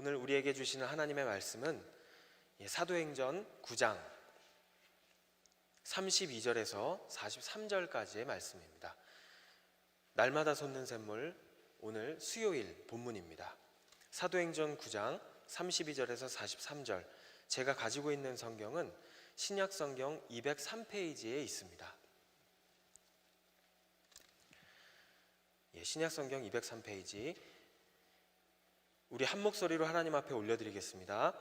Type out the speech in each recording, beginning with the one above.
오늘 우리에게 주시는 하나님의 말씀은 사도행전 9장 32절에서 43절까지의 말씀입니다. 날마다 솟는 샘물, 오늘 수요일 본문입니다. 사도행전 9장 32절에서 43절, 제가 가지고 있는 성경은 신약성경 203페이지에 있습니다. 신약성경 203페이지, 우리 한 목소리로 하나님 앞에 올려드리겠습니다.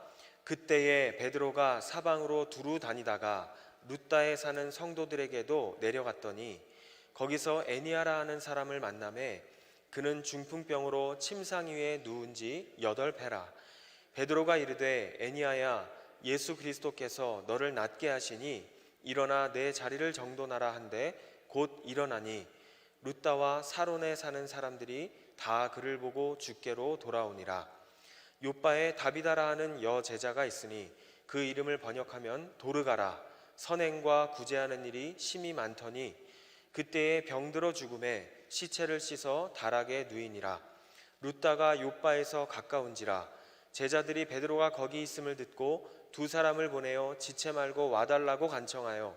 그때에 베드로가 사방으로 두루 다니다가 룻다에 사는 성도들에게도 내려갔더니 거기서 애니아라 하는 사람을 만나매 그는 중풍병으로 침상 위에 누운 지 8배라. 베드로가 이르되 애니아야, 예수 그리스도께서 너를 낫게 하시니 일어나 내 자리를 정돈하라 한데 곧 일어나니 룻다와 사론에 사는 사람들이 다 그를 보고 주께로 돌아오니라. 요빠에 다비다라 하는 여제자가 있으니 그 이름을 번역하면 도르가라. 선행과 구제하는 일이 심히 많더니 그때에 병들어 죽음에 시체를 씻어 다락에 누이니라. 룻다가 요빠에서 가까운지라. 제자들이 베드로가 거기 있음을 듣고 두 사람을 보내어 지체 말고 와달라고 간청하여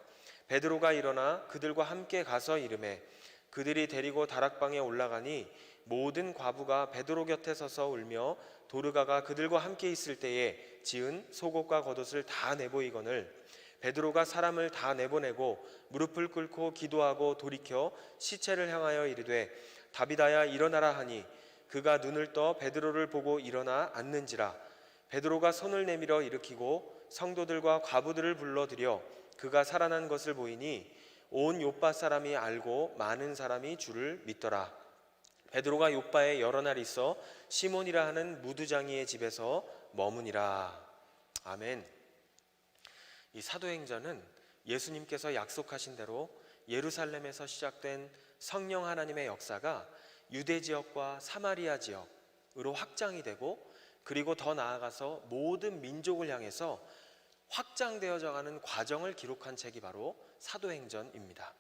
베드로가 일어나 그들과 함께 가서 이르매 그들이 데리고 다락방에 올라가니 모든 과부가 베드로 곁에 서서 울며 도르가가 그들과 함께 있을 때에 지은 속옷과 겉옷을 다 내보이거늘 베드로가 사람을 다 내보내고 무릎을 꿇고 기도하고 돌이켜 시체를 향하여 이르되 다비다야 일어나라 하니 그가 눈을 떠 베드로를 보고 일어나 앉는지라. 베드로가 손을 내밀어 일으키고 성도들과 과부들을 불러들여 그가 살아난 것을 보이니 온 요빠 사람이 알고 많은 사람이 주를 믿더라. 베드로가 요빠에 여러 날 있어 시몬이라 하는 무두장이의 집에서 머무니라. 아멘. 이 사도행전은 예수님께서 약속하신 대로 예루살렘에서 시작된 성령 하나님의 역사가 유대 지역과 사마리아 지역으로 확장이 되고 그리고 더 나아가서 모든 민족을 향해서 확장되어져 가는 과정을 기록한 책이 바로 사도행전입니다.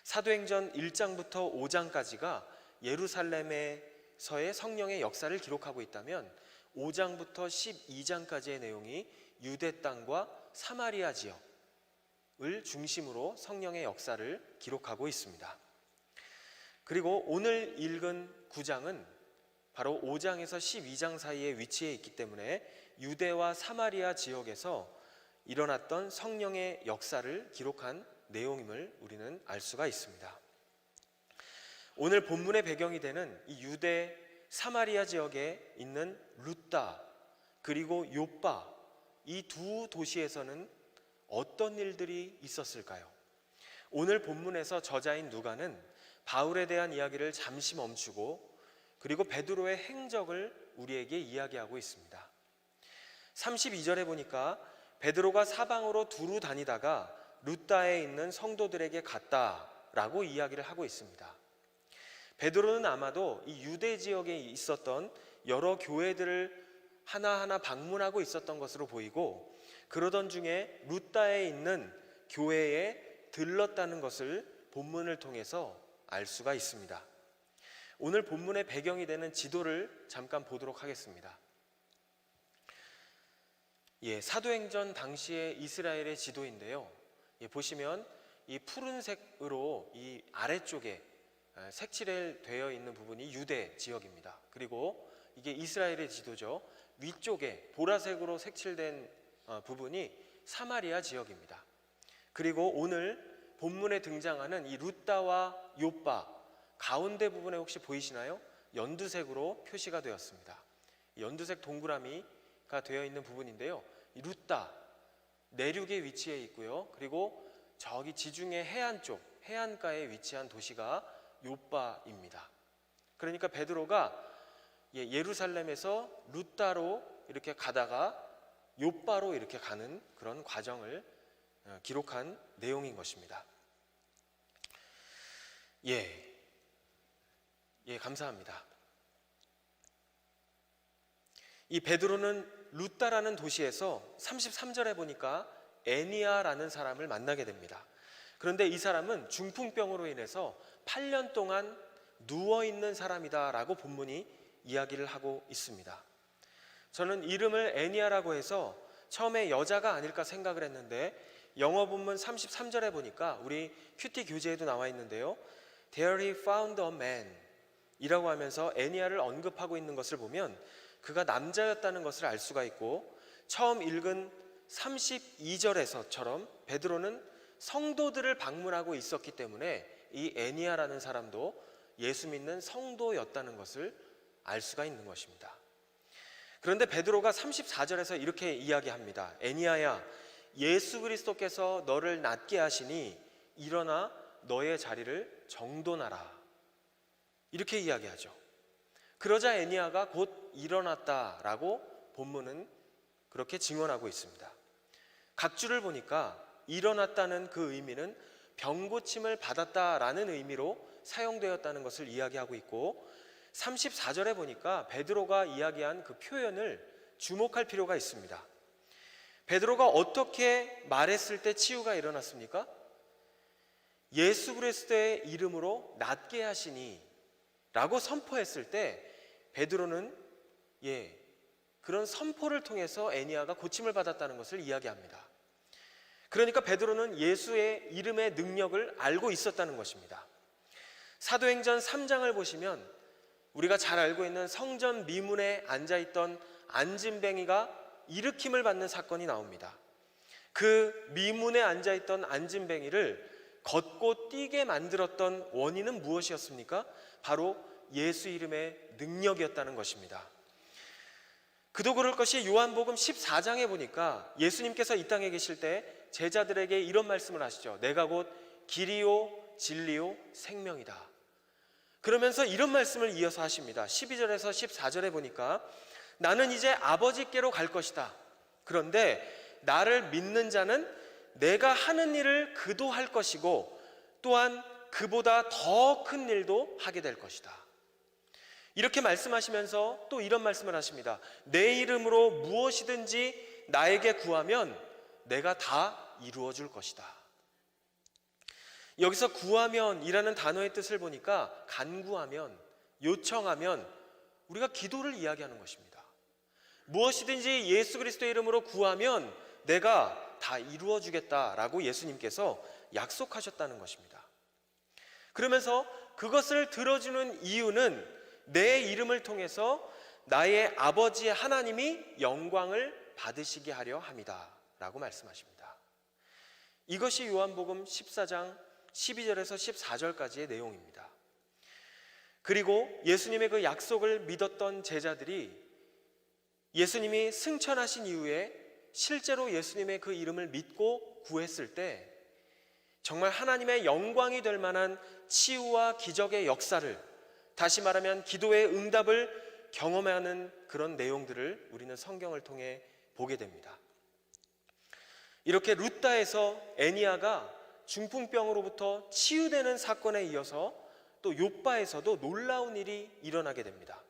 사도행전 1장부터 5장까지가 예루살렘에서의 성령의 역사를 기록하고 있다면 5장부터 12장까지의 내용이 유대 땅과 사마리아 지역을 중심으로 성령의 역사를 기록하고 있습니다. 그리고 오늘 읽은 9장은 바로 5장에서 12장 사이에 위치해 있기 때문에 유대와 사마리아 지역에서 일어났던 성령의 역사를 기록한 내용임을 우리는 알 수가 있습니다. 오늘 본문의 배경이 되는 이 유대 사마리아 지역에 있는 룻다 그리고 요빠, 이 두 도시에서는 어떤 일들이 있었을까요? 오늘 본문에서 저자인 누가는 바울에 대한 이야기를 잠시 멈추고 그리고 베드로의 행적을 우리에게 이야기하고 있습니다. 32절에 보니까 베드로가 사방으로 두루 다니다가 룻다에 있는 성도들에게 갔다라고 이야기를 하고 있습니다. 베드로는 아마도 이 유대 지역에 있었던 여러 교회들을 하나하나 방문하고 있었던 것으로 보이고 그러던 중에 룻다에 있는 교회에 들렀다는 것을 본문을 통해서 알 수가 있습니다. 오늘 본문의 배경이 되는 지도를 잠깐 보도록 하겠습니다. 사도행전 당시의 이스라엘의 지도인데요. 보시면 이 푸른색으로 이 아래쪽에 색칠되어 있는 부분이 유대 지역입니다. 그리고 이게 이스라엘의 지도죠. 위쪽에 보라색으로 색칠된 부분이 사마리아 지역입니다. 그리고 오늘 본문에 등장하는 이 룻다와 요빠 가운데 부분에 혹시 보이시나요? 연두색으로 표시가 되었습니다. 연두색 동그라미가 되어 있는 부분인데요. 이 룻다 내륙에 위치해 있고요. 그리고 저기 지중해 해안 쪽 해안가에 위치한 도시가 요빠입니다. 그러니까 베드로가 예루살렘에서 룻다로 이렇게 가다가 요빠로 이렇게 가는 그런 과정을 기록한 내용인 것입니다. 감사합니다. 이 베드로는 룻다라는 도시에서 33절에 보니까 애니아라는 사람을 만나게 됩니다. 그런데 이 사람은 중풍병으로 인해서 8년 동안 누워있는 사람이다 라고 본문이 이야기를 하고 있습니다. 저는 이름을 애니아라고 해서 처음에 여자가 아닐까 생각을 했는데 영어 본문 33절에 보니까 우리 큐티 교재에도 나와 있는데요. There he found a man 이라고 하면서 애니아를 언급하고 있는 것을 보면 그가 남자였다는 것을 알 수가 있고, 처음 읽은 32절에서처럼 베드로는 성도들을 방문하고 있었기 때문에 이 애니아라는 사람도 예수 믿는 성도였다는 것을 알 수가 있는 것입니다. 그런데 베드로가 34절에서 이렇게 이야기합니다. 애니아야, 예수 그리스도께서 너를 낫게 하시니 일어나 너의 자리를 정돈하라. 이렇게 이야기하죠. 그러자 애니아가 곧 일어났다라고 본문은 그렇게 증언하고 있습니다. 각주를 보니까 일어났다는 그 의미는 병고침을 받았다라는 의미로 사용되었다는 것을 이야기하고 있고, 34절에 보니까 베드로가 이야기한 그 표현을 주목할 필요가 있습니다. 베드로가 어떻게 말했을 때 치유가 일어났습니까? 예수 그리스도의 이름으로 낫게 하시니 라고 선포했을 때 베드로는 그런 선포를 통해서 애니아가 고침을 받았다는 것을 이야기합니다. 그러니까 베드로는 예수의 이름의 능력을 알고 있었다는 것입니다. 사도행전 3장을 보시면 우리가 잘 알고 있는 성전 미문에 앉아있던 안진뱅이가 일으킴을 받는 사건이 나옵니다. 그 미문에 앉아있던 안진뱅이를 걷고 뛰게 만들었던 원인은 무엇이었습니까? 바로 예수 이름의 능력이었다는 것입니다. 그도 그럴 것이 요한복음 14장에 보니까 예수님께서 이 땅에 계실 때 제자들에게 이런 말씀을 하시죠. 내가 곧 길이요 진리요 생명이다. 그러면서 이런 말씀을 이어서 하십니다. 12절에서 14절에 보니까 나는 이제 아버지께로 갈 것이다. 그런데 나를 믿는 자는 내가 하는 일을 그도 할 것이고 또한 그보다 더 큰 일도 하게 될 것이다. 이렇게 말씀하시면서 또 이런 말씀을 하십니다. 내 이름으로 무엇이든지 나에게 구하면 내가 다 이루어 줄 것이다. 여기서 구하면이라는 단어의 뜻을 보니까 간구하면, 요청하면 우리가 기도를 이야기하는 것입니다. 무엇이든지 예수 그리스도의 이름으로 구하면 내가 다 이루어 주겠다라고 예수님께서 약속하셨다는 것입니다. 그러면서 그것을 들어주는 이유는 내 이름을 통해서 나의 아버지 하나님이 영광을 받으시게 하려 함이다 라고 말씀하십니다. 이것이 요한복음 14장 12절에서 14절까지의 내용입니다. 그리고 예수님의 그 약속을 믿었던 제자들이 예수님이 승천하신 이후에 실제로 예수님의 그 이름을 믿고 구했을 때 정말 하나님의 영광이 될 만한 치유와 기적의 역사를, 다시 말하면 기도의 응답을 경험하는 그런 내용들을 우리는 성경을 통해 보게 됩니다. 이렇게 루다에서 애니아가 중풍병으로부터 치유되는 사건에 이어서 또 욥바에서도 놀라운 일이 일어나게 됩니다.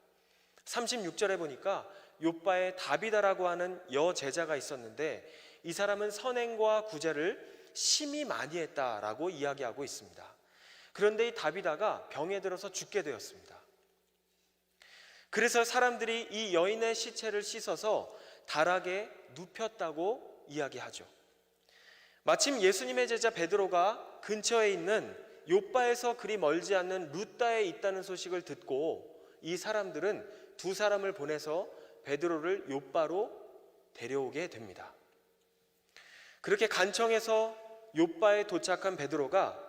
36절에 보니까 욥바에 다비다라고 하는 여제자가 있었는데 이 사람은 선행과 구제를 심히 많이 했다라고 이야기하고 있습니다. 그런데 이 다비다가 병에 들어서 죽게 되었습니다. 그래서 사람들이 이 여인의 시체를 씻어서 다락에 눕혔다고 이야기하죠. 마침 예수님의 제자 베드로가 근처에 있는 욥바에서 그리 멀지 않는 루다에 있다는 소식을 듣고 이 사람들은 두 사람을 보내서 베드로를 욥바로 데려오게 됩니다. 그렇게 간청해서 욥바에 도착한 베드로가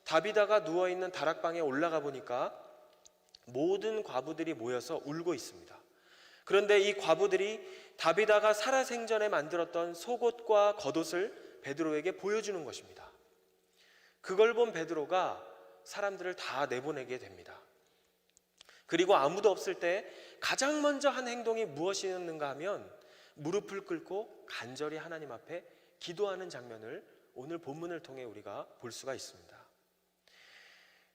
다비다가 누워있는 다락방에 올라가 보니까 모든 과부들이 모여서 울고 있습니다. 그런데 이 과부들이 다비다가 살아생전에 만들었던 속옷과 겉옷을 베드로에게 보여주는 것입니다. 그걸 본 베드로가 사람들을 다 내보내게 됩니다. 그리고 아무도 없을 때 가장 먼저 한 행동이 무엇이었는가 하면 무릎을 꿇고 간절히 하나님 앞에 기도하는 장면을 오늘 본문을 통해 우리가 볼 수가 있습니다.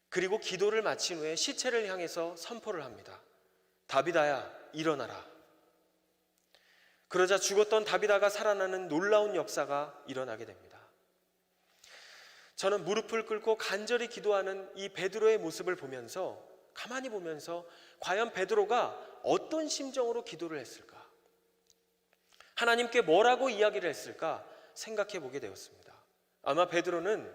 그리고 기도를 마친 후에 시체를 향해서 선포를 합니다. 다비다야, 일어나라. 그러자 죽었던 다비다가 살아나는 놀라운 역사가 일어나게 됩니다. 저는 무릎을 꿇고 간절히 기도하는 이 베드로의 모습을 보면서 가만히 보면서 과연 베드로가 어떤 심정으로 기도를 했을까? 하나님께 뭐라고 이야기를 했을까 생각해 보게 되었습니다. 아마 베드로는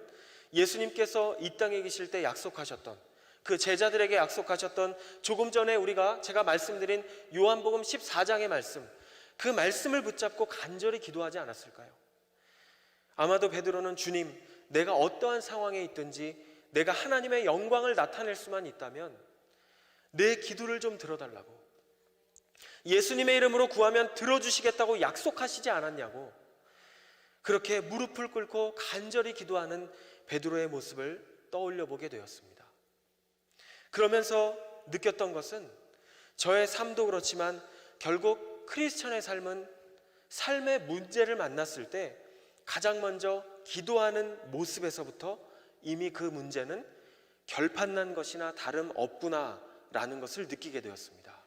예수님께서 이 땅에 계실 때 약속하셨던, 그 제자들에게 약속하셨던, 조금 전에 제가 말씀드린 요한복음 14장의 말씀, 그 말씀을 붙잡고 간절히 기도하지 않았을까요? 아마도 베드로는 주님, 내가 어떠한 상황에 있든지 내가 하나님의 영광을 나타낼 수만 있다면 내 기도를 좀 들어달라고, 예수님의 이름으로 구하면 들어주시겠다고 약속하시지 않았냐고, 그렇게 무릎을 꿇고 간절히 기도하는 베드로의 모습을 떠올려 보게 되었습니다. 그러면서 느꼈던 것은, 저의 삶도 그렇지만 결국 크리스천의 삶은 삶의 문제를 만났을 때 가장 먼저 기도하는 모습에서부터 이미 그 문제는 결판난 것이나 다름없구나 라는 것을 느끼게 되었습니다.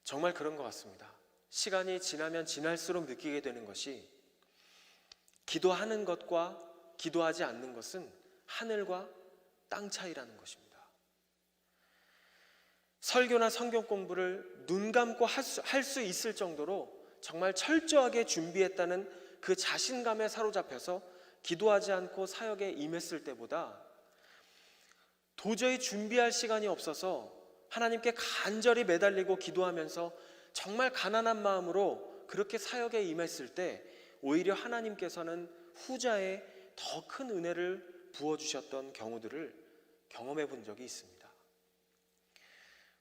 정말 그런 것 같습니다. 시간이 지나면 지날수록 느끼게 되는 것이, 기도하는 것과 기도하지 않는 것은 하늘과 땅 차이라는 것입니다. 설교나 성경 공부를 눈 감고 할 수 있을 정도로 정말 철저하게 준비했다는 그 자신감에 사로잡혀서 기도하지 않고 사역에 임했을 때보다, 도저히 준비할 시간이 없어서 하나님께 간절히 매달리고 기도하면서 정말 가난한 마음으로 그렇게 사역에 임했을 때 오히려 하나님께서는 후자에 더 큰 은혜를 부어주셨던 경우들을 경험해 본 적이 있습니다.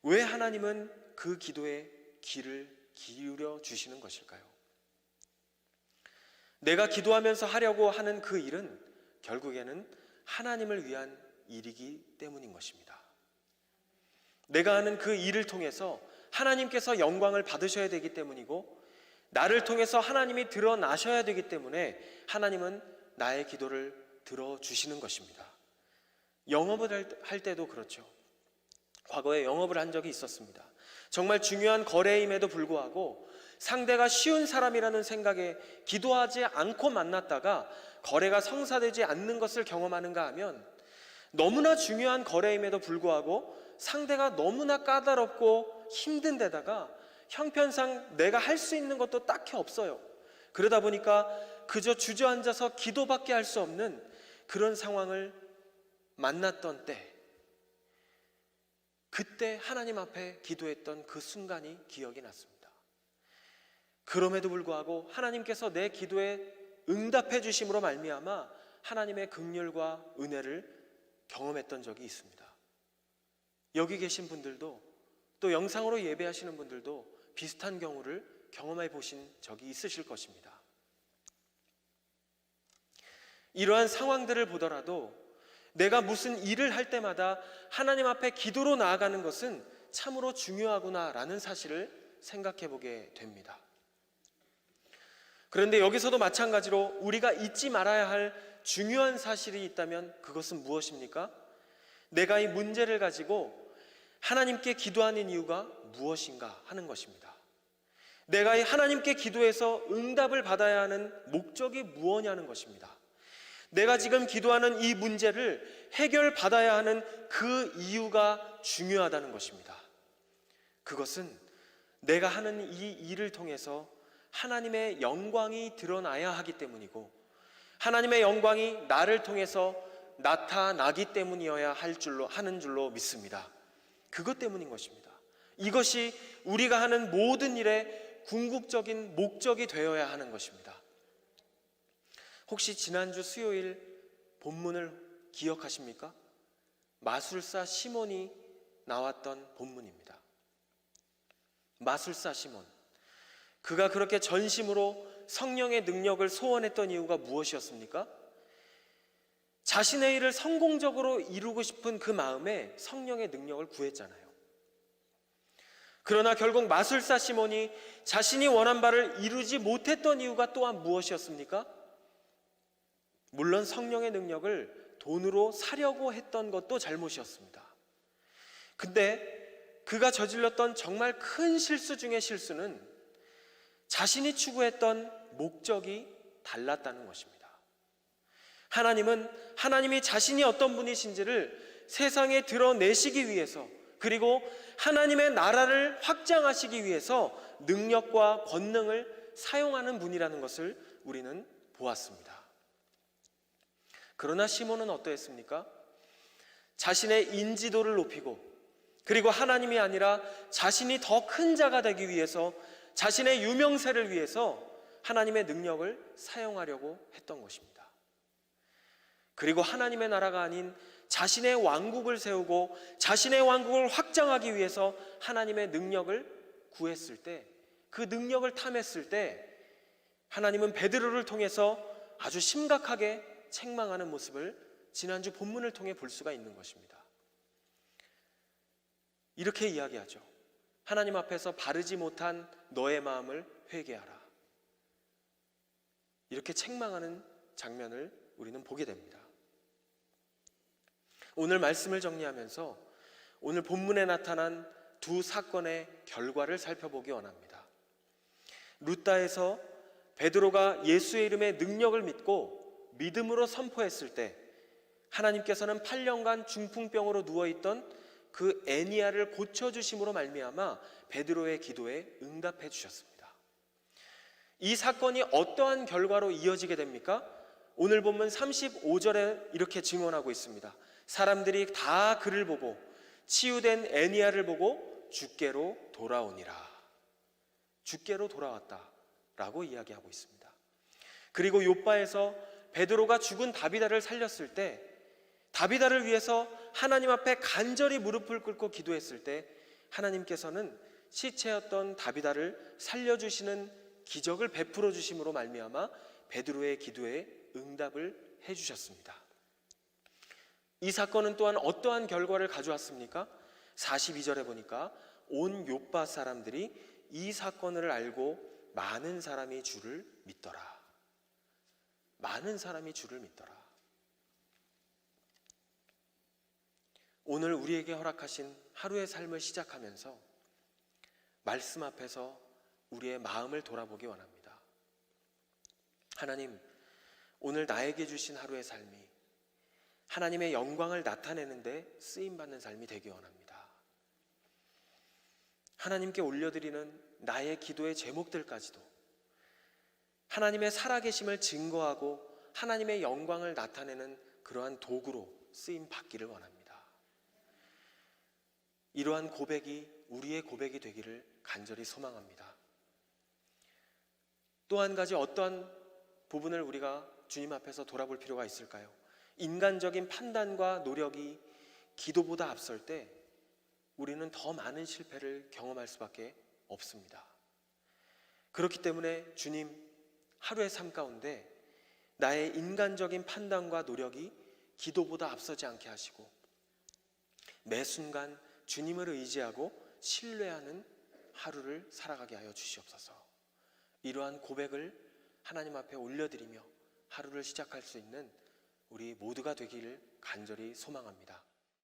왜 하나님은 그 기도에 귀를 기울여 주시는 것일까요? 내가 기도하면서 하려고 하는 그 일은 결국에는 하나님을 위한 일이기 때문인 것입니다. 내가 하는 그 일을 통해서 하나님께서 영광을 받으셔야 되기 때문이고, 나를 통해서 하나님이 드러나셔야 되기 때문에 하나님은 나의 기도를 들어주시는 것입니다. 영업을 할 때도 그렇죠. 과거에 영업을 한 적이 있었습니다. 정말 중요한 거래임에도 불구하고 상대가 쉬운 사람이라는 생각에 기도하지 않고 만났다가 거래가 성사되지 않는 것을 경험하는가 하면, 너무나 중요한 거래임에도 불구하고 상대가 너무나 까다롭고 힘든 데다가 형편상 내가 할 수 있는 것도 딱히 없어요. 그러다 보니까 그저 주저앉아서 기도밖에 할 수 없는 그런 상황을 만났던 때, 그때 하나님 앞에 기도했던 그 순간이 기억이 났습니다. 그럼에도 불구하고 하나님께서 내 기도에 응답해 주심으로 말미암아 하나님의 긍휼과 은혜를 경험했던 적이 있습니다. 여기 계신 분들도, 또 영상으로 예배하시는 분들도 비슷한 경우를 경험해 보신 적이 있으실 것입니다. 이러한 상황들을 보더라도 내가 무슨 일을 할 때마다 하나님 앞에 기도로 나아가는 것은 참으로 중요하구나라는 사실을 생각해 보게 됩니다. 그런데 여기서도 마찬가지로 우리가 잊지 말아야 할 중요한 사실이 있다면 그것은 무엇입니까? 내가 이 문제를 가지고 하나님께 기도하는 이유가 무엇인가 하는 것입니다. 내가 이 하나님께 기도해서 응답을 받아야 하는 목적이 무엇이냐는 것입니다. 내가 지금 기도하는 이 문제를 해결받아야 하는 그 이유가 중요하다는 것입니다. 그것은 내가 하는 이 일을 통해서 하나님의 영광이 드러나야 하기 때문이고, 하나님의 영광이 나를 통해서 나타나기 때문이어야 하는 줄로 믿습니다. 그것 때문인 것입니다. 이것이 우리가 하는 모든 일의 궁극적인 목적이 되어야 하는 것입니다. 혹시 지난주 수요일 본문을 기억하십니까? 마술사 시몬이 나왔던 본문입니다. 마술사 시몬, 그가 그렇게 전심으로 성령의 능력을 소원했던 이유가 무엇이었습니까? 자신의 일을 성공적으로 이루고 싶은 그 마음에 성령의 능력을 구했잖아요. 그러나 결국 마술사 시몬이 자신이 원한 바를 이루지 못했던 이유가 또한 무엇이었습니까? 물론 성령의 능력을 돈으로 사려고 했던 것도 잘못이었습니다. 근데 그가 저질렀던 정말 큰 실수 중의 실수는 자신이 추구했던 목적이 달랐다는 것입니다. 하나님은 하나님이 자신이 어떤 분이신지를 세상에 드러내시기 위해서 그리고 하나님의 나라를 확장하시기 위해서 능력과 권능을 사용하는 분이라는 것을 우리는 보았습니다. 그러나 시몬은 어떠했습니까? 자신의 인지도를 높이고 그리고 하나님이 아니라 자신이 더 큰 자가 되기 위해서 자신의 유명세를 위해서 하나님의 능력을 사용하려고 했던 것입니다. 그리고 하나님의 나라가 아닌 자신의 왕국을 세우고 자신의 왕국을 확장하기 위해서 하나님의 능력을 구했을 때, 그 능력을 탐했을 때 하나님은 베드로를 통해서 아주 심각하게 책망하는 모습을 지난주 본문을 통해 볼 수가 있는 것입니다. 이렇게 이야기하죠. 하나님 앞에서 바르지 못한 너의 마음을 회개하라. 이렇게 책망하는 장면을 우리는 보게 됩니다. 오늘 말씀을 정리하면서 오늘 본문에 나타난 두 사건의 결과를 살펴보기 원합니다. 루다에서 베드로가 예수의 이름의 능력을 믿고 믿음으로 선포했을 때 하나님께서는 8년간 중풍병으로 누워있던 그 애니야를 고쳐주심으로 말미암아 베드로의 기도에 응답해 주셨습니다. 이 사건이 어떠한 결과로 이어지게 됩니까? 오늘 본문 35절에 이렇게 증언하고 있습니다. 사람들이 다 그를 보고 치유된 애니야를 보고 주께로 돌아오니라. 주께로 돌아왔다라고 이야기하고 있습니다. 그리고 욥바에서 베드로가 죽은 다비다를 살렸을 때 다비다를 위해서 하나님 앞에 간절히 무릎을 꿇고 기도했을 때 하나님께서는 시체였던 다비다를 살려주시는 기적을 베풀어 주심으로 말미암아 베드로의 기도에 응답을 해주셨습니다. 이 사건은 또한 어떠한 결과를 가져왔습니까? 42절에 보니까 온 욥바 사람들이 이 사건을 알고 많은 사람이 주를 믿더라. 많은 사람이 주를 믿더라. 오늘 우리에게 허락하신 하루의 삶을 시작하면서 말씀 앞에서 우리의 마음을 돌아보기 원합니다. 하나님, 오늘 나에게 주신 하루의 삶이 하나님의 영광을 나타내는데 쓰임받는 삶이 되기 원합니다. 하나님께 올려드리는 나의 기도의 제목들까지도 하나님의 살아계심을 증거하고 하나님의 영광을 나타내는 그러한 도구로 쓰임받기를 원합니다. 이러한 고백이 우리의 고백이 되기를 간절히 소망합니다. 또 한 가지 어떠한 부분을 우리가 주님 앞에서 돌아볼 필요가 있을까요? 인간적인 판단과 노력이 기도보다 앞설 때 우리는 더 많은 실패를 경험할 수밖에 없습니다. 그렇기 때문에 주님, 하루의 삶 가운데 나의 인간적인 판단과 노력이 기도보다 앞서지 않게 하시고 매 순간 주님을 의지하고 신뢰하는 하루를 살아가게 하여 주시옵소서. 이러한 고백을 하나님 앞에 올려드리며 하루를 시작할 수 있는 우리 모두가 되기를 간절히 소망합니다.